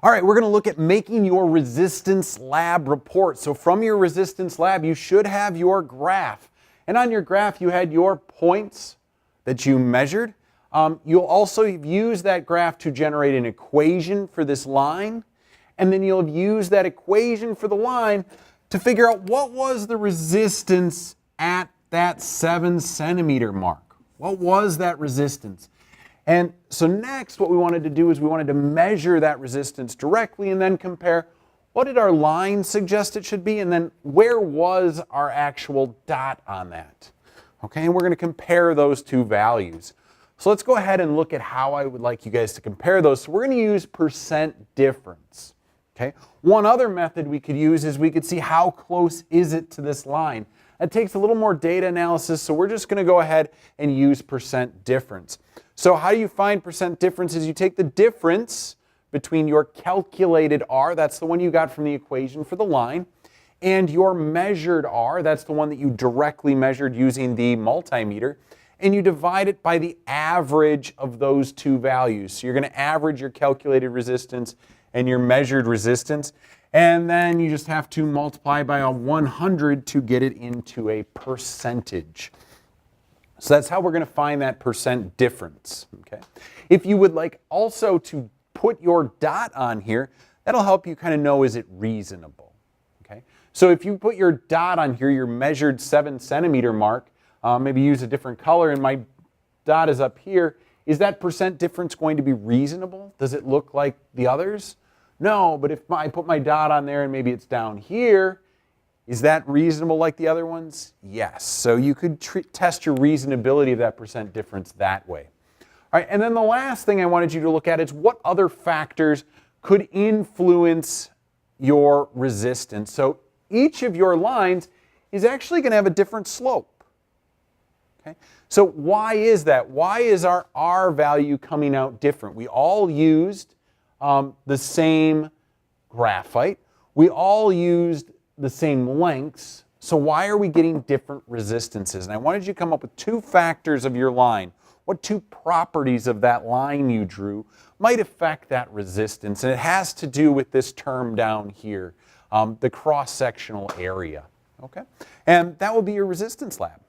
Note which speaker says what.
Speaker 1: All right, we're going to look at making your resistance lab report. So from your resistance lab, you should have your graph. And on your graph, you had your points that you measured. You'll also use that graph to generate an equation for this line. And then you'll use that equation for the line to figure out what was the resistance at that 7 centimeter mark. What was that resistance? And so next what we wanted to do is we wanted to measure that resistance directly and then compare what did our line suggest it should be and then where was our actual dot on that. Okay, and we're going to compare those two values. So let's go ahead and look at how I would like you guys to compare those. So we're going to use percent difference. Okay, one other method we could use is we could see how close is it to this line. That takes a little more data analysis, so we're just going to go ahead and use percent difference. So how do you find percent difference? Is you take the difference between your calculated R, that's the one you got from the equation for the line, and your measured R, that's the one that you directly measured using the multimeter, and you divide it by the average of those two values. So you're going to average your calculated resistance and your measured resistance, and then you just have to multiply by a 100 to get it into a percentage. So that's how we're going to find that percent difference. Okay. If you would like also to put your dot on here, that'll help you kind of know, is it reasonable? Okay. So if you put your dot on here, your measured 7 centimeter mark, maybe use a different color and my dot is up here, is that percent difference going to be reasonable? Does it look like the others? No, but if I put my dot on there and maybe it's down here, is that reasonable like the other ones? Yes. So you could test your reasonability of that percent difference that way. All right, and then the last thing I wanted you to look at is what other factors could influence your resistance. So each of your lines is actually going to have a different slope. Okay? So why is that? Why is our R value coming out different? We all used the same graphite. We all used the same lengths. So why are we getting different resistances? And I wanted you to come up with two factors of your line. What two properties of that line you drew might affect that resistance? And it has to do with this term down here, the cross-sectional area. Okay? And that will be your resistance lab.